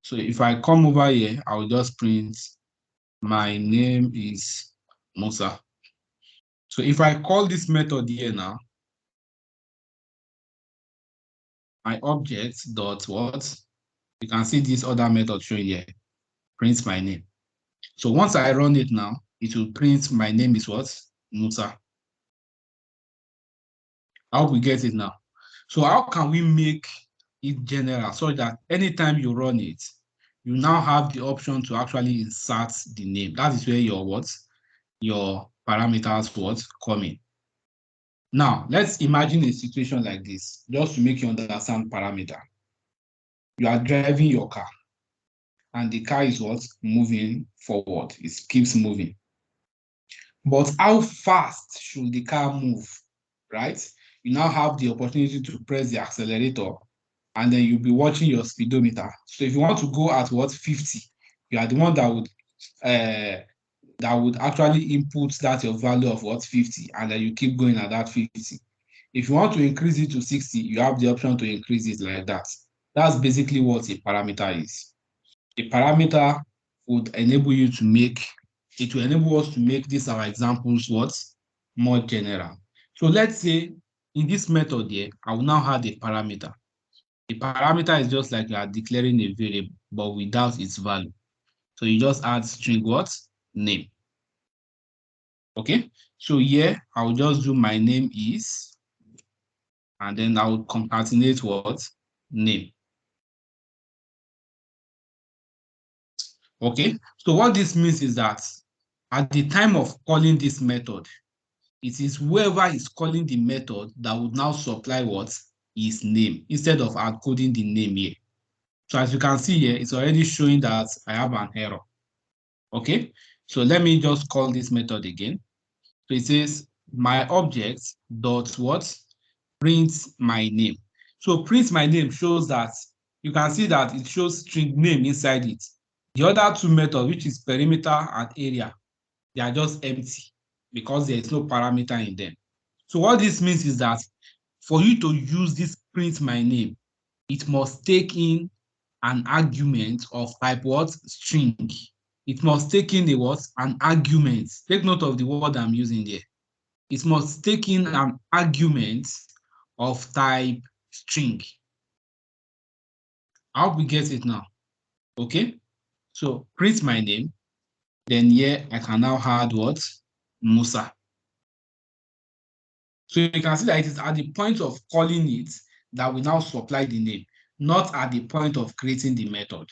So if I come over here, I'll just print my name is Musa. So if I call this method here now, my object dot what? You can see this other method showing here, print my name. So once I run it now, it will print my name is what? Musa. I hope we get it now. So how can we make it general so that anytime you run it, you now have the option to actually insert the name? That is where your what? Your parameters what? Come in. Now, let's imagine a situation like this, just to make you understand parameter. You are driving your car, and the car is what? Moving forward. It keeps moving. But how fast should the car move, right? You now have the opportunity to press the accelerator, and then you'll be watching your speedometer. So if you want to go at what? 50, you are the one that would actually input that your value of what? 50, and then you keep going at that 50. If you want to increase it to 60, you have the option to increase it like that. That's basically what a parameter is. A parameter would enable you to make, it will enable us to make these our examples what? More general. So let's say in this method here, I will now add a parameter. A parameter is just like you are declaring a variable, but without its value. So you just add string what? Name. Okay, so here I'll just do my name is, and then I'll concatenate what? Name. Okay, so what this means is that at the time of calling this method, it is whoever is calling the method that would now supply what? His name, instead of encoding the name here. So as you can see here, it's already showing that I have an error. Okay, so let me just call this method again. So it says my object dot what? Print my name. So print my name shows that you can see that it shows string name inside it. The other two methods, which is perimeter and area, they are just empty because there is no parameter in them. So what this means is that for you to use this print my name, it must take in an argument of type what? String. it must take in a what? An argument. Take note of the word I'm using there. It must take in an argument of type string. I hope we get it now. Okay? So print my name. Then here I can now add what? Musa. So you can see that it is at the point of calling it that we now supply the name, not at the point of creating the method.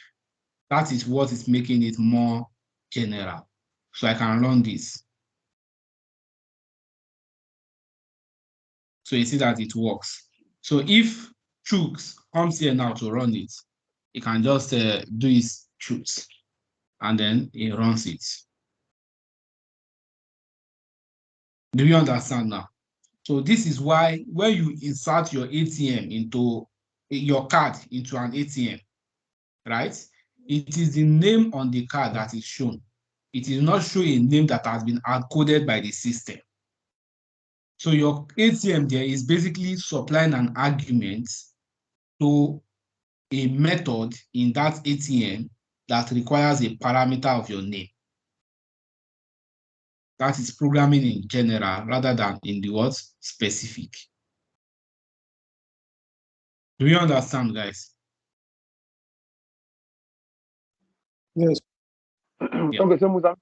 That is what is making it more general. So I can run this. So you see that it works. So if Chooks comes here now to run it, he can just do his Chooks and then he runs it. Do you understand now? So this is why when you insert your ATM into your card into an ATM, right? It is the name on the card that is shown. It is not showing a name that has been encoded by the system. So your ATM there is basically supplying an argument to a method in that ATM that requires a parameter of your name. That is programming in general rather than in the word specific. Do you understand, guys? Yes. Yeah. Okay, so Musa,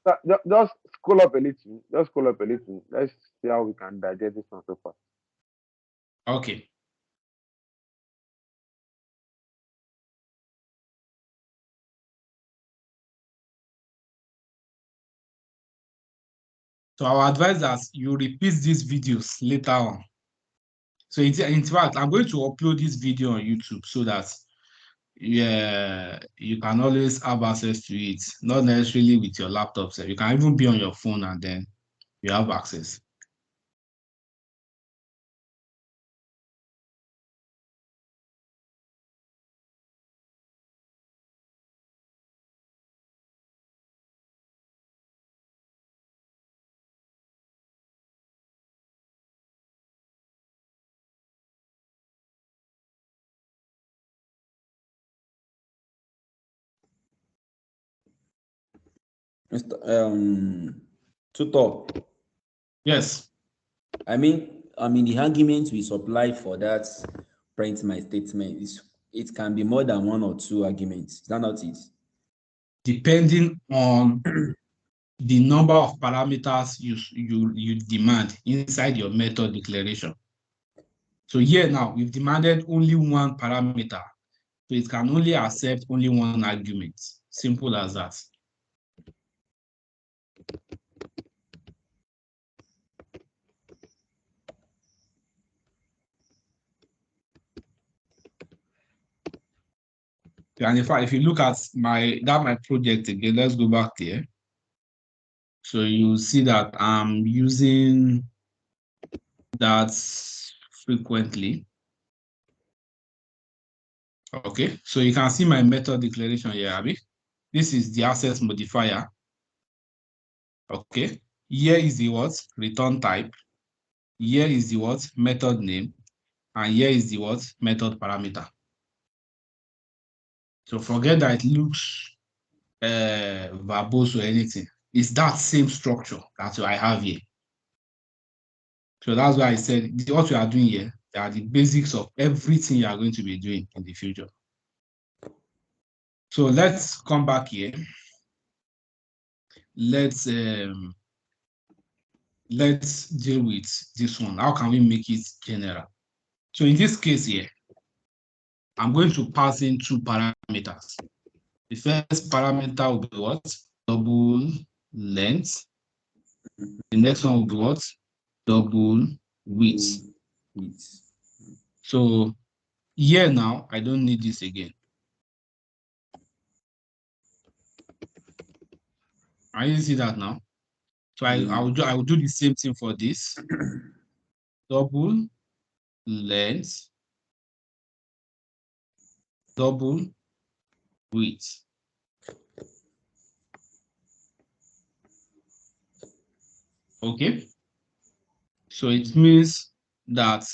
just scroll up a little. Just scroll up a little. Let's see how we can digest this one so far. Okay. So I will advise that you repeat these videos later on. So in fact, I'm going to upload this video on YouTube so that you can always have access to it, not necessarily with your laptop. So you can even be on your phone and then you have access. Mr. Tutor, Yes. I mean, the arguments we supply for that print my statement is it can be more than one or two arguments. Is that not it? Depending on the number of parameters you demand inside your method declaration. So here now, we've demanded only one parameter. So it can only accept only one argument. Simple as that. And in fact, if you look at my project again, let's go back there. So you see that I'm using that frequently. Okay, so you can see my method declaration here, Abby. This is the access modifier. Okay, here is the what? Return type. Here is the what? Method name. And here is the what? Method parameter. So forget that it looks verbose or anything. It's that same structure that I have here. So that's why I said what we are doing here, they are the basics of everything you are going to be doing in the future. So let's come back here. Let's deal with this one. How can we make it general? So in this case here, I'm going to pass in two parameters. The first parameter will be what? Double length. The next one will be what? Double width. So here now, I don't need this again. I didn't see that now. So I will do the same thing for this. Double length, double width. Okay. So it means that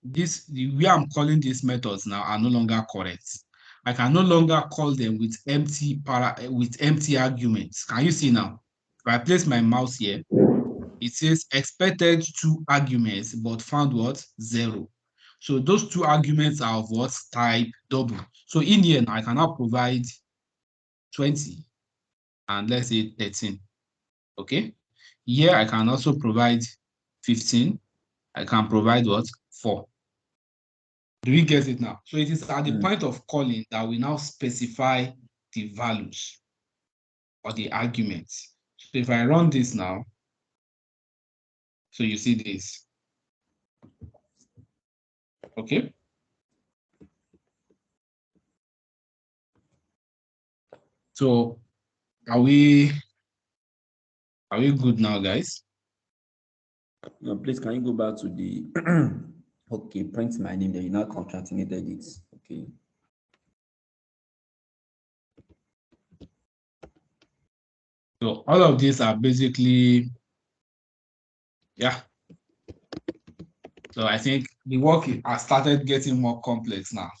the way I'm calling these methods now are no longer correct. I can no longer call them with empty arguments. Can you see now? If I place my mouse here, it says expected 2 arguments, but found what? 0. So those 2 arguments are of what? Type double. So in here now, I can now provide 20 and let's say 13. Okay. Here I can also provide 15. I can provide what? 4. Do we get it now? So it is at the point of calling that we now specify the values or the arguments. So if I run this now, so you see this. Okay. So are we good now, guys? No, please, can you go back to the okay, print my name there. You now concatenated it. Okay. So all of these are basically, yeah. So I think the work has started getting more complex now.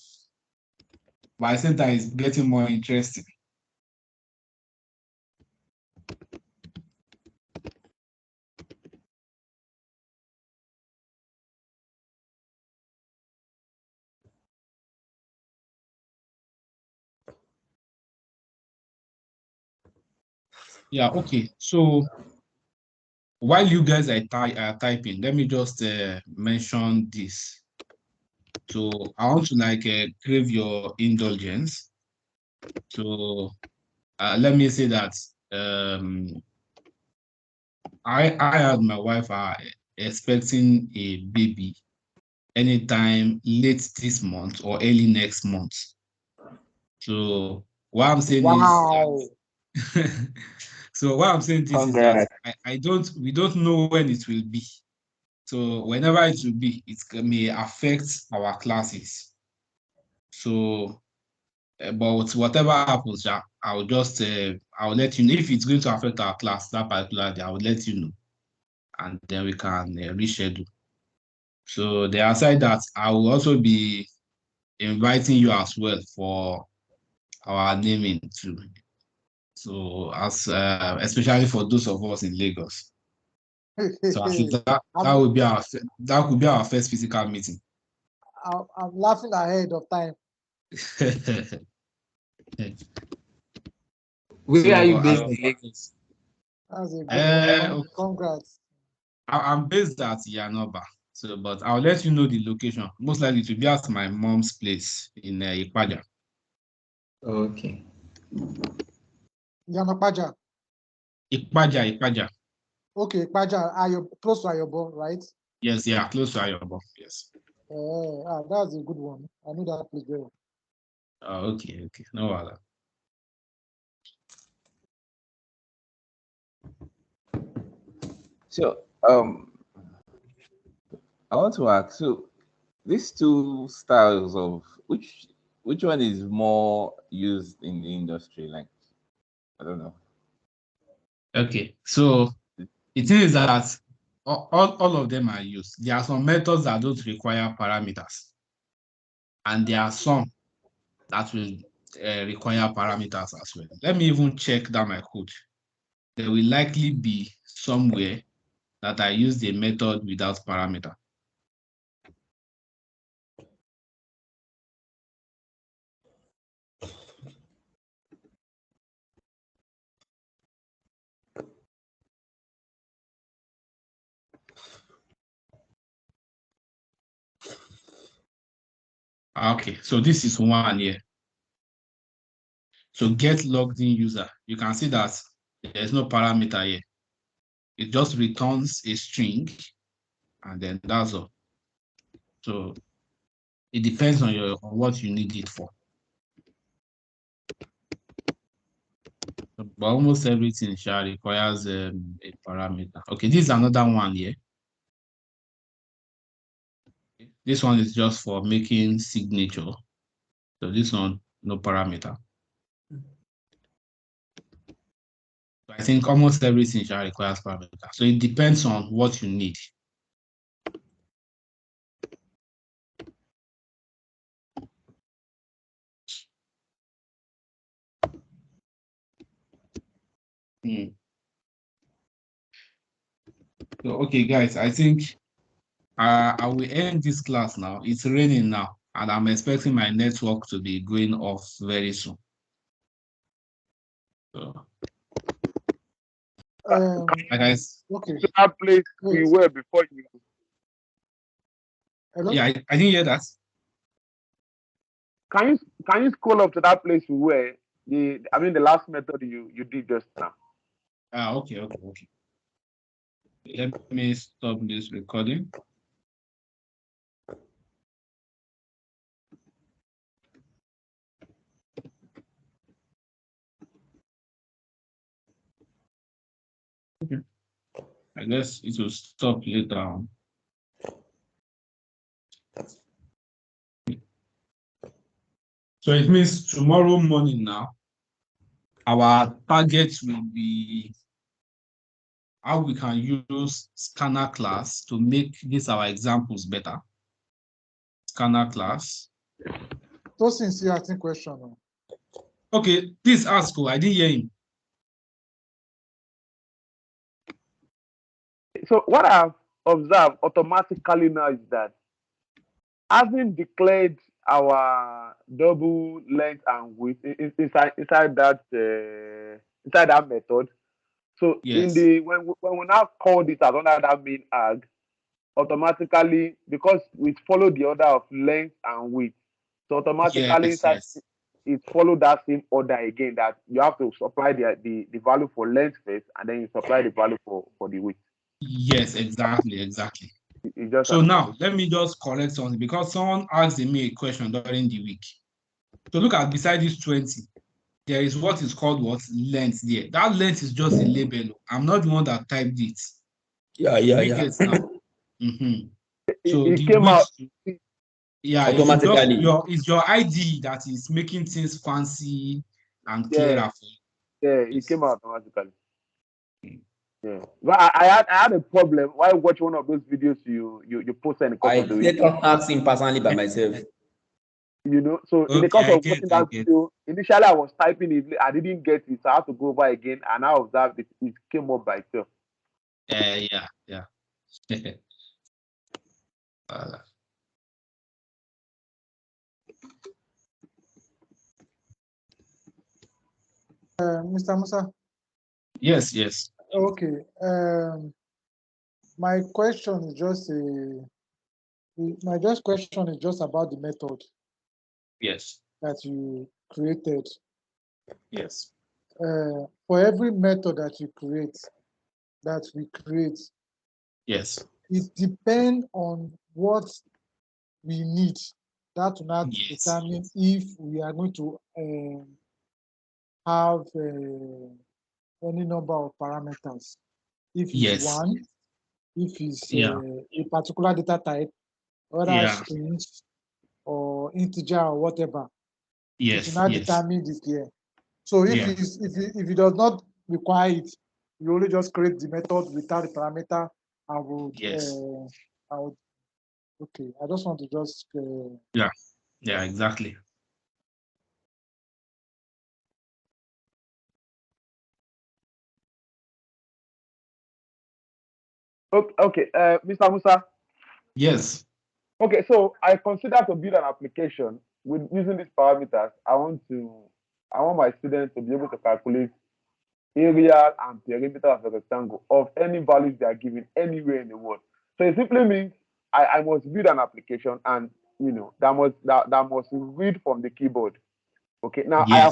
But I think that it's getting more interesting. Yeah, okay. So while you guys are typing, let me just mention this. So I want to like crave your indulgence. So let me say that I and my wife are expecting a baby anytime late this month or early next month. So what I'm saying is so what I'm saying this is that we don't know when it will be. So whenever it will be, it may affect our classes. So, but whatever happens, I'll just I'll let you know if it's going to affect our class that particular day. I will let you know, and then we can reschedule. So the aside that I will also be inviting you as well for our naming too. So as especially for those of us in Lagos. So I think that would be our first physical meeting. I'm laughing ahead of time. Where are you based in Lagos? That's a good one. Congrats. I'm based at Yanoba. So, but I'll let you know the location. Most likely to be at my mom's place in Ipaja. Okay. Yanopaja. Ipaja. Okay, Ipaja. Are you close to Ayobo, right? Yes, yeah, close to Ayobo. Yes. That's a good one. I know that place well. Okay. No bother. So, I want to ask, so these 2 styles of which one is more used in the industry? Like, I don't know. Okay, so the thing is that all of them are used. There are some methods that don't require parameters, and there are some that will require parameters as well. Let me even check that my code. There will likely be somewhere that I use the method without parameter. Okay, so this is one here. So get logged in user. You can see that there's no parameter here. It just returns a string, and then that's all. So it depends on what you need it for. But almost everything requires a parameter. Okay, this is another one here. This one is just for making signature. So this one, no parameter. So I think almost everything requires parameter. So it depends on what you need. So, okay, guys, I think I will end this class now. It's raining now, and I'm expecting my network to be going off very soon. So, guys, okay. To that place we were before you. Hello? Yeah, I didn't hear that. Can you scroll up to that place we were? The last method you did just now. Okay. Let me stop this recording. Okay. I guess it will stop later on. So it means tomorrow morning now, our target will be how we can use scanner class to make these our examples better. Scanner class. So sincere, I think question. Okay, please ask. I didn't hear him. So what I've observed automatically now is that having declared our double length and width inside that method. So Yes. when we now call this as under that main arg, automatically, because we follow the order of length and width, so automatically it follow that same order again, that you have to supply the value for length first, and then you supply the value for the width. Yes, exactly. So now let me just correct something, because someone asked me a question during the week. So look at beside this 20, there is what is called what length there. That length is just a label. I'm not the one that typed it. Yeah. So it came out. Yeah, automatically. It's your ID that is making things fancy and clearer for you. Yeah, it came out automatically. Yeah, but I had a problem while watching one of those videos you posted in the course of the week. I asked him personally by myself. You know, so in the course of watching that video, initially I was typing it, I didn't get it, so I had to go over again, and I observed it came up by itself. Yeah. Mr. Musa. Yes. Okay. My question is just about the method. Yes. That you created. Yes. For every method that we create. Yes. It depends on what we need. That will not determine if we are going to have any number of parameters. If it's one, if it's a particular data type, whether strings or integer or whatever, it will not determine this here. So if it does not require it, you only just create the method without the parameter. Okay, I just want to just yeah, exactly. Okay, Mr. Musa. Yes. Okay, so I consider to build an application with using these parameters. I want my students to be able to calculate area and perimeter of a rectangle of any values they are given anywhere in the world. So it simply means I must build an application, and that must read from the keyboard. Okay, now I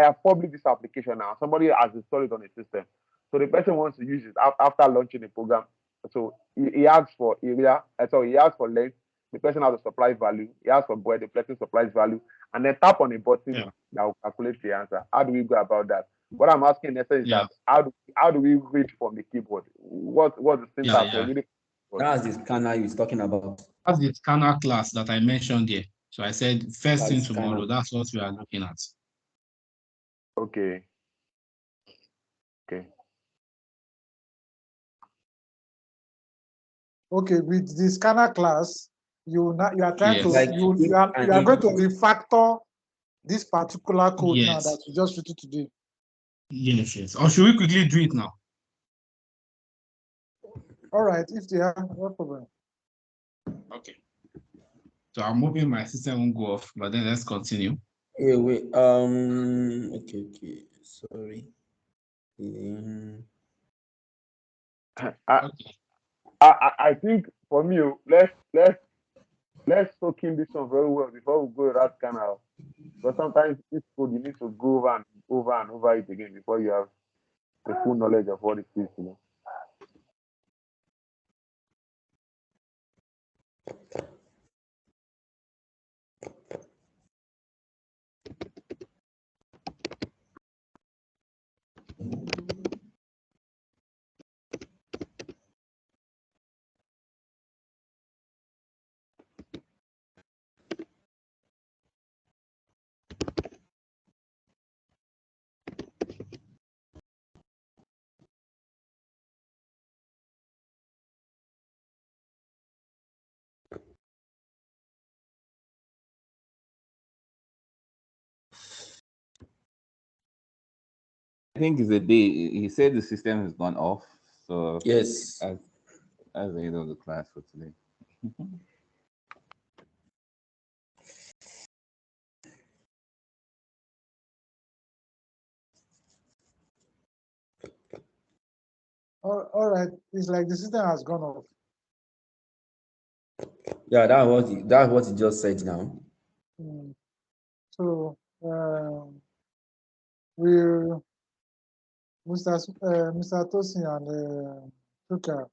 have published this application now. Somebody has installed it on a system. So the person wants to use it after launching the program. So he asks for area, so he asks for length. The person has to supply value. He asks for breadth, the person supplies value, and then tap on a button that will calculate the answer. How do we go about that? What I'm asking in essence is that how do we read from the keyboard? What's the syntax for reading? That's the scanner you're talking about. That's the scanner class that I mentioned here. So I said first thing tomorrow. That's what we are looking at. Okay. Okay, with the scanner class, you are trying to you are going to refactor this particular code now that you just written today. Yes, yes. Or should we quickly do it now? All right, if they have no problem. Okay. So I'm hoping my system won't go off, but then let's continue. Hey, wait. Okay. Sorry. I think for me, let's soak in this one very well before we go that kind of. But sometimes this code you need to go over and over it again before you have the full knowledge of what it is. I think it's a day. He said the system has gone off. So yes. That's the end of the class for today. All right, it's like the system has gone off. Yeah, that's what he just said now. So Mr. Tosin and Tuka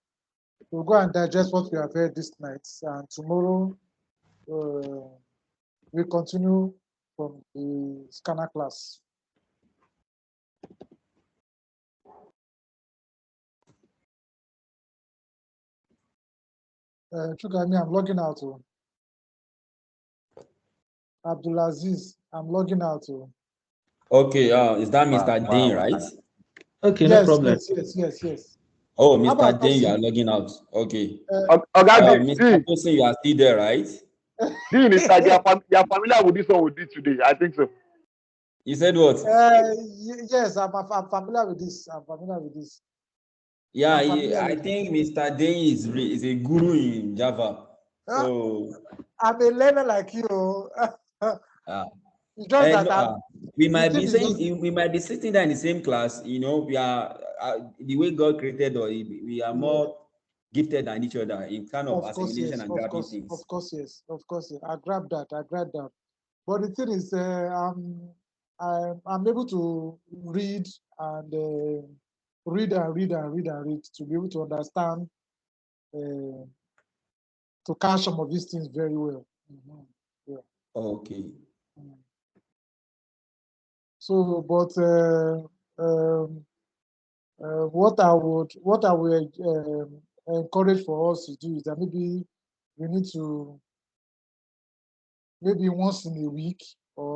will go and digest what we have heard this night, and tomorrow we continue from the scanner class. Tuka, I'm logging out. Abdulaziz, I'm logging out. Okay, is that Mr. Dean, right? Okay, yes, no problem. Yes. Oh, Mr. Dean, you are logging out. Okay. Mr. Tosin, you are still there, right? Dean, is that you're familiar with this one we did today? I think so. You said what? Yes, I'm familiar with this. Yeah, I think Mr. Dean is a guru in Java. So I'm a learner like you. we might be saying we might be sitting there in the same class. We are the way God created us. We are more gifted than each other in kind of assimilation and grabbing things. Of course, yes. I grabbed that. But the thing is, I'm able to read and read to be able to understand, to catch some of these things very well. Yeah. Okay. So, but what I would encourage for us to do is that maybe we need to, maybe once in a week,